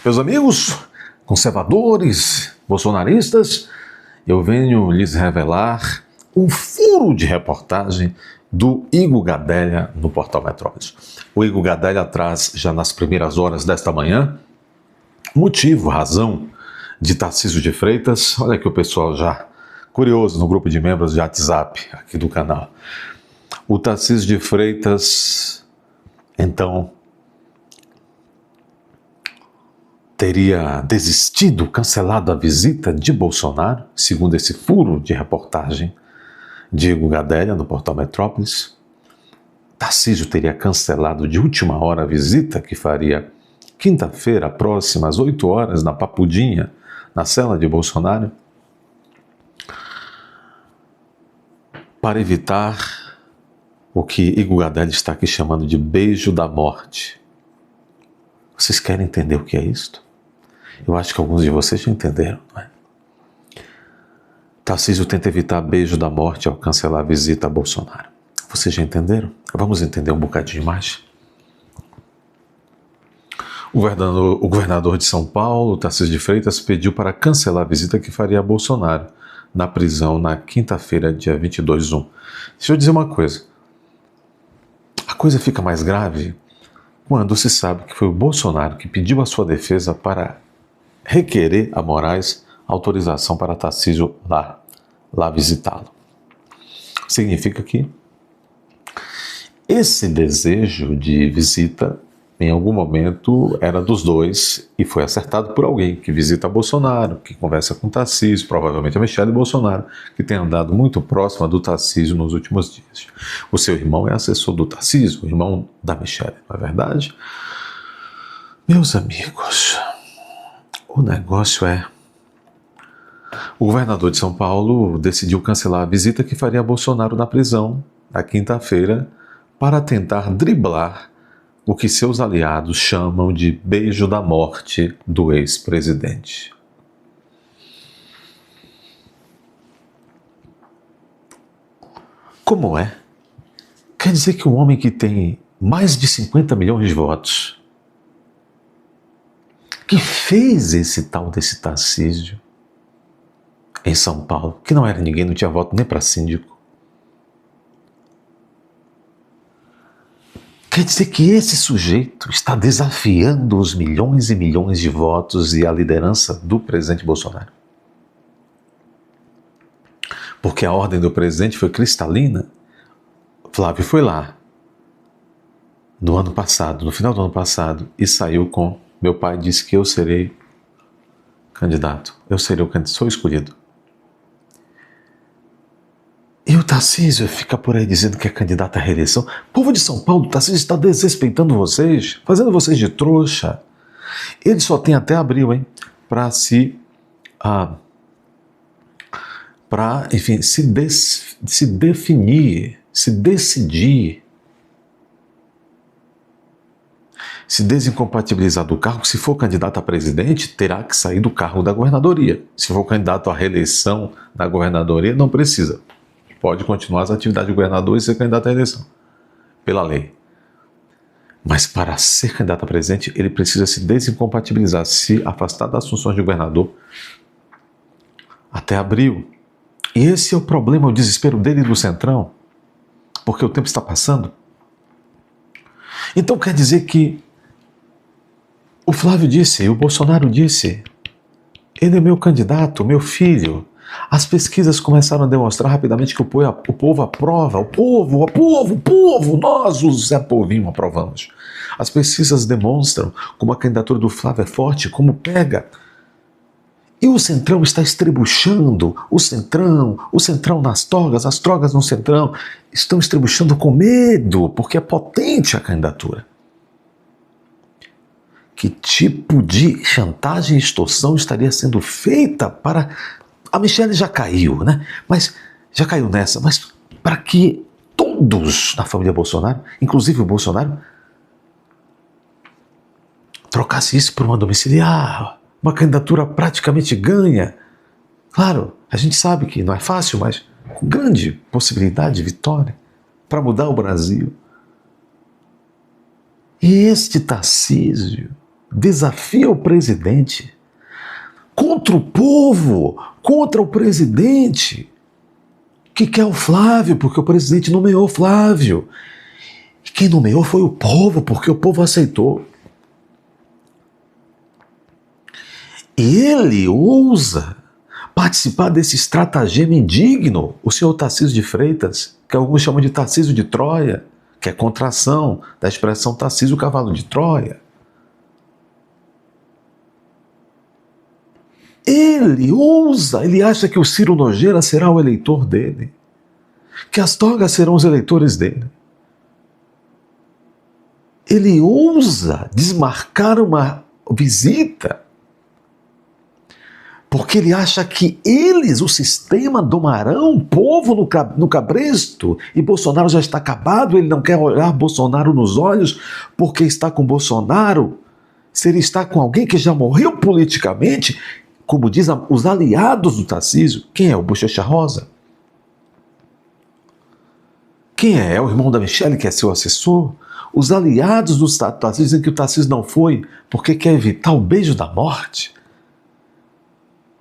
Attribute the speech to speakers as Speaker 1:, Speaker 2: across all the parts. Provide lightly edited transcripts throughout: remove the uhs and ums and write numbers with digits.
Speaker 1: Meus amigos, conservadores, bolsonaristas, eu venho lhes revelar um furo de reportagem do Igor Gadelha no Portal Metrópolis. O Igor Gadelha traz, já nas primeiras horas desta manhã, motivo, razão de Tarcísio de Freitas. Olha aqui o pessoal já curioso no grupo de membros de WhatsApp aqui do canal. O Tarcísio de Freitas, então, teria desistido, cancelado a visita de Bolsonaro, segundo esse furo de reportagem de Igor Gadelha no Portal Metrópolis. Tarcísio teria cancelado de última hora a visita que faria quinta-feira próxima, às 8 horas, na Papudinha, na cela de Bolsonaro, para evitar o que Igor Gadelha está aqui chamando de beijo da morte. Vocês querem entender o que é isto? Eu acho que alguns de vocês já entenderam, não é? Tarcísio tenta evitar beijo da morte ao cancelar a visita a Bolsonaro. Vocês já entenderam? Vamos entender um bocadinho mais. O governador de São Paulo, Tarcísio de Freitas, pediu para cancelar a visita que faria a Bolsonaro na prisão na quinta-feira, dia 22/1. Deixa eu dizer uma coisa. A coisa fica mais grave quando se sabe que foi o Bolsonaro que pediu a sua defesa para requerer a Moraes autorização para Tarcísio lá visitá-lo. Significa que esse desejo de visita, em algum momento, era dos dois e foi acertado por alguém que visita Bolsonaro, que conversa com Tarcísio, provavelmente a Michelle Bolsonaro, que tem andado muito próxima do Tarcísio nos últimos dias. O seu irmão é assessor do Tarcísio, o irmão da Michelle, não é verdade? Meus amigos, o negócio é... O governador de São Paulo decidiu cancelar a visita que faria Bolsonaro na prisão na quinta-feira para tentar driblar o que seus aliados chamam de beijo da morte do ex-presidente. Como é? Quer dizer que um homem que tem mais de 50 milhões de votos, que fez esse tal desse Tarcísio em São Paulo, que não era ninguém, não tinha voto nem para síndico, quer dizer que esse sujeito está desafiando os milhões e milhões de votos e a liderança do presidente Bolsonaro. Porque a ordem do presidente foi cristalina. Flávio foi lá no ano passado, no final do ano passado, e saiu com: meu pai disse que eu serei candidato, eu serei o candidato, sou escolhido. E o Tarcísio fica por aí dizendo que é candidato à reeleição. Povo de São Paulo, o Tarcísio está desrespeitando vocês, fazendo vocês de trouxa. Ele só tem até abril, para se definir, se decidir, se desincompatibilizar do cargo. Se for candidato a presidente, terá que sair do cargo da governadoria. Se for candidato à reeleição na governadoria, não precisa. Pode continuar as atividades de governador e ser candidato à eleição, pela lei. Mas para ser candidato a presidente, ele precisa se desincompatibilizar, se afastar das funções de governador até abril. E esse é o problema, o desespero dele e do Centrão, porque o tempo está passando. Então quer dizer que o Flávio disse, o Bolsonaro disse, ele é meu candidato, meu filho. As pesquisas começaram a demonstrar rapidamente que o povo aprova, o povo, nós, o Zé Povinho, aprovamos. As pesquisas demonstram como a candidatura do Flávio é forte, como pega. E o Centrão está estrebuchando, o Centrão nas togas, as togas no Centrão, estão estrebuchando com medo, porque é potente a candidatura. Que tipo de chantagem e extorsão estaria sendo feita para... A Michelle já caiu, né? Mas já caiu nessa, mas para que todos na família Bolsonaro, inclusive o Bolsonaro, trocasse isso por uma domiciliar, uma candidatura praticamente ganha. Claro, a gente sabe que não é fácil, mas com grande possibilidade de vitória para mudar o Brasil. E este Tarcísio, desafia o presidente contra o povo, contra o presidente, que quer o Flávio, porque o presidente nomeou Flávio. E quem nomeou foi o povo, porque o povo aceitou. E ele ousa participar desse estratagema indigno, o senhor Tarcísio de Freitas, que alguns chamam de Tarcísio de Troia, que é contração da expressão Tarcísio Cavalo de Troia. Ele ousa, ele acha que o Ciro Nogueira será o eleitor dele, que as togas serão os eleitores dele. Ele ousa desmarcar uma visita, porque ele acha que eles, o sistema, domarão o povo no cabresto, e Bolsonaro já está acabado, ele não quer olhar Bolsonaro nos olhos, porque está com Bolsonaro. Se ele está com alguém que já morreu politicamente, como diz os aliados do Tarcísio, quem é o Bochecha Rosa? Quem é? É o irmão da Michelle, que é seu assessor? Os aliados do Tarcísio dizem que o Tarcísio não foi porque quer evitar o beijo da morte.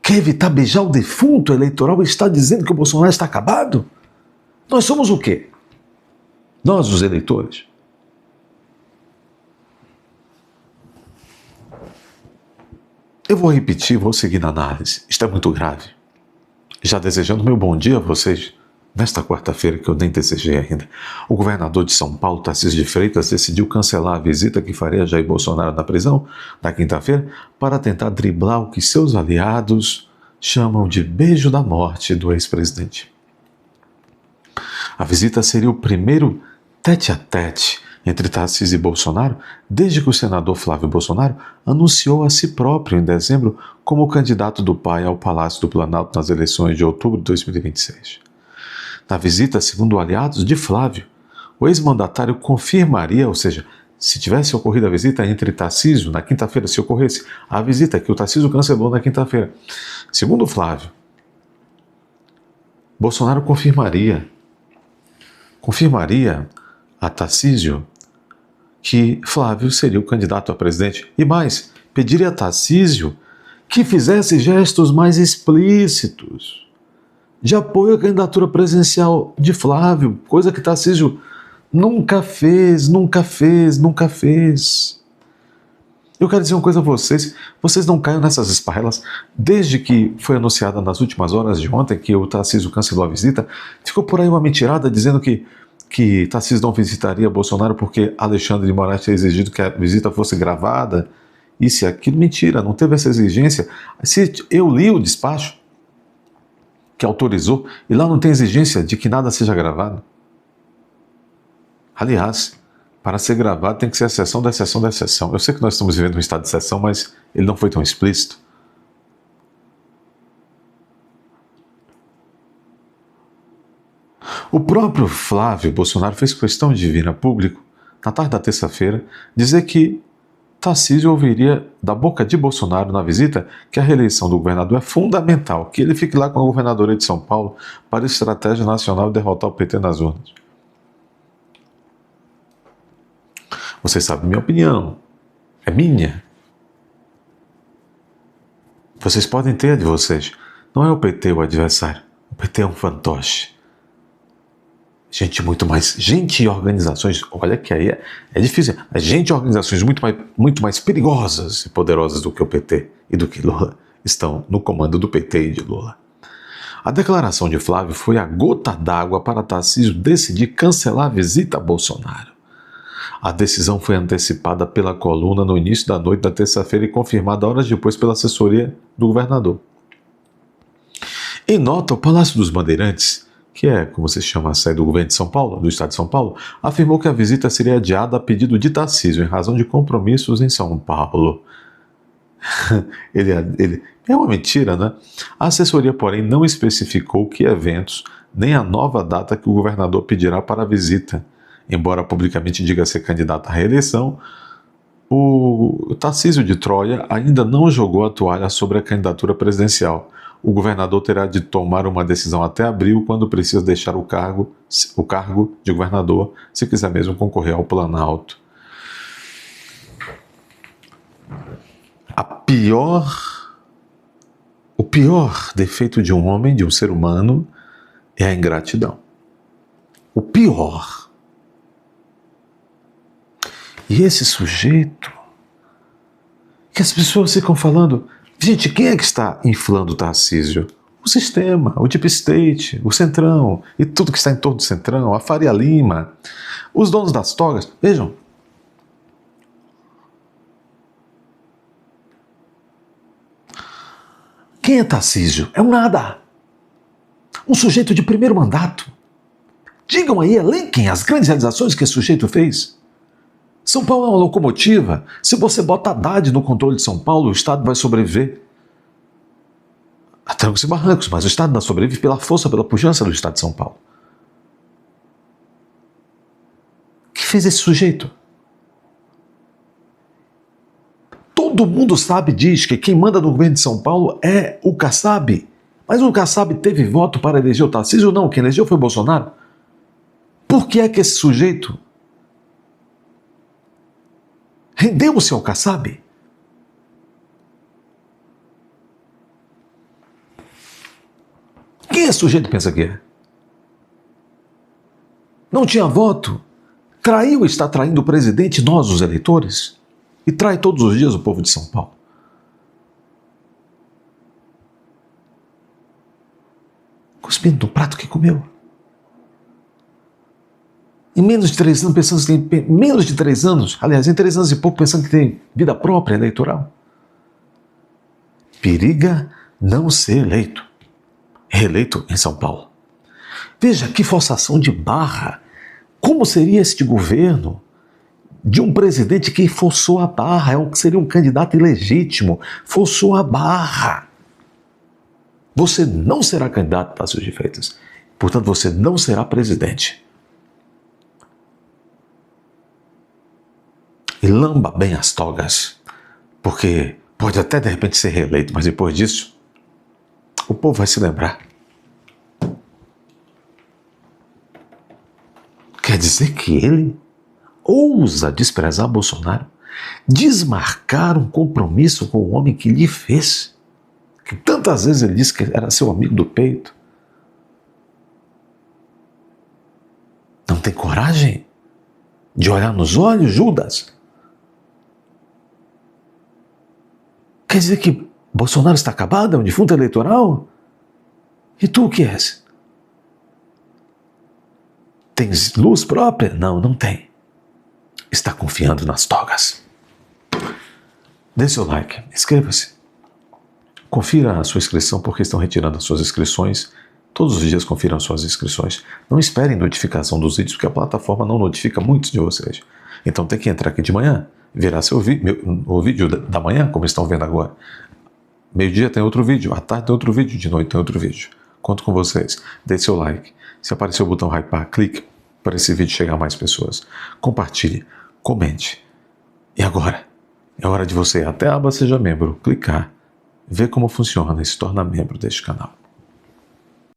Speaker 1: Quer evitar beijar o defunto eleitoral e está dizendo que o Bolsonaro está acabado? Nós somos o quê? Nós, os eleitores. Eu vou repetir, vou seguir na análise. Isto é muito grave. Já desejando meu bom dia a vocês, nesta quarta-feira que eu nem desejei ainda. O governador de São Paulo, Tarcísio de Freitas, decidiu cancelar a visita que faria Jair Bolsonaro na prisão na quinta-feira para tentar driblar o que seus aliados chamam de beijo da morte do ex-presidente. A visita seria o primeiro tete-a-tete entre Tarcísio e Bolsonaro desde que o senador Flávio Bolsonaro anunciou a si próprio em dezembro como candidato do pai ao Palácio do Planalto nas eleições de outubro de 2026. Na visita, segundo aliados de Flávio, o ex-mandatário confirmaria, ou seja, se tivesse ocorrido a visita entre Tarcísio, na quinta-feira, se ocorresse a visita que o Tarcísio cancelou na quinta-feira, segundo Flávio, Bolsonaro confirmaria a Tarcísio que Flávio seria o candidato a presidente. E mais, pediria a Tarcísio que fizesse gestos mais explícitos de apoio à candidatura presidencial de Flávio, coisa que Tarcísio nunca fez. Eu quero dizer uma coisa a vocês não caiam nessas esparrelas. Desde que foi anunciada nas últimas horas de ontem que o Tarcísio cancelou a visita, ficou por aí uma mentirada dizendo que Tarcísio não visitaria Bolsonaro porque Alexandre de Moraes tinha exigido que a visita fosse gravada, isso e aquilo. Mentira, não teve essa exigência. Eu li o despacho que autorizou, e lá não tem exigência de que nada seja gravado. Aliás, para ser gravado tem que ser a exceção da exceção da exceção. Eu sei que nós estamos vivendo um estado de exceção, mas ele não foi tão explícito. O próprio Flávio Bolsonaro fez questão de vir a público, na tarde da terça-feira, dizer que Tarcísio ouviria da boca de Bolsonaro na visita que a reeleição do governador é fundamental, que ele fique lá com a governadora de São Paulo para a estratégia nacional derrotar o PT nas urnas. Vocês sabem minha opinião, é minha. Vocês podem ter a de vocês. Não é o PT o adversário, o PT é um fantoche. Gente e organizações, olha que aí é difícil, mas gente e organizações muito mais perigosas e poderosas do que o PT e do que Lula estão no comando do PT e de Lula. A declaração de Flávio foi a gota d'água para Tarcísio decidir cancelar a visita a Bolsonaro. A decisão foi antecipada pela coluna no início da noite da terça-feira e confirmada horas depois pela assessoria do governador. Em nota, o Palácio dos Bandeirantes, que é como se chama a sede do governo de São Paulo, do estado de São Paulo, afirmou que a visita seria adiada a pedido de Tarcísio, em razão de compromissos em São Paulo. Ele é uma mentira, né? A assessoria, porém, não especificou que eventos, nem a nova data que o governador pedirá para a visita. Embora publicamente diga ser candidato à reeleição, o Tarcísio de Troia ainda não jogou a toalha sobre a candidatura presidencial. O governador terá de tomar uma decisão até abril, quando precisa deixar o cargo de governador, se quiser mesmo concorrer ao Planalto. O pior defeito de um homem, de um ser humano, é a ingratidão. O pior. E esse sujeito, que as pessoas ficam falando, gente, quem é que está inflando o Tarcísio? O sistema, o Deep State, o Centrão, e tudo que está em torno do Centrão, a Faria Lima, os donos das togas. Vejam, quem é Tarcísio? É um nada. Um sujeito de primeiro mandato. Digam aí, elenquem as grandes realizações que esse sujeito fez. São Paulo é uma locomotiva. Se você bota Haddad no controle de São Paulo, o Estado vai sobreviver. A trancos e barrancos, mas o Estado não sobrevive pela força, pela pujança do Estado de São Paulo. O que fez esse sujeito? Todo mundo sabe, diz que quem manda no governo de São Paulo é o Kassab. Mas o Kassab teve voto para eleger o Tarcísio? Não, quem elegeu foi o Bolsonaro. Por que é que esse sujeito rendeu-se ao Kassab? Quem esse sujeito pensa que é? Não tinha voto? Traiu e está traindo o presidente, nós, os eleitores? E trai todos os dias o povo de São Paulo. Cuspindo no prato que comeu. Em menos de 3 anos, pensando que tem menos de 3 anos, aliás, em 3 anos e pouco, pensando que tem vida própria eleitoral. Periga não ser eleito. Reeleito em São Paulo. Veja que forçação de barra. Como seria este governo de um presidente que forçou a barra? Seria um candidato ilegítimo. Forçou a barra. Você não será candidato, Tarcísio de Freitas. Portanto, você não será presidente. E lamba bem as togas, porque pode até de repente ser reeleito, mas depois disso, o povo vai se lembrar. Quer dizer que ele ousa desprezar Bolsonaro, desmarcar um compromisso com o homem que lhe fez, que tantas vezes ele disse que era seu amigo do peito. Não tem coragem de olhar nos olhos, Judas? Quer dizer que Bolsonaro está acabado, é um defunto eleitoral? E tu o que és? Tens luz própria? Não, não tem. Está confiando nas togas. Dê seu like, inscreva-se. Confira a sua inscrição, porque estão retirando as suas inscrições. Todos os dias confiram as suas inscrições. Não esperem notificação dos vídeos, porque a plataforma não notifica muitos de vocês. Então tem que entrar aqui de manhã, virar o vídeo da manhã, como estão vendo agora. Meio-dia tem outro vídeo, à tarde tem outro vídeo, de noite tem outro vídeo. Conto com vocês. Dê seu like. Se aparecer o botão hypar, clique para esse vídeo chegar a mais pessoas. Compartilhe, comente. E agora? É hora de você ir até a aba Seja Membro, clicar, ver como funciona e se tornar membro deste canal.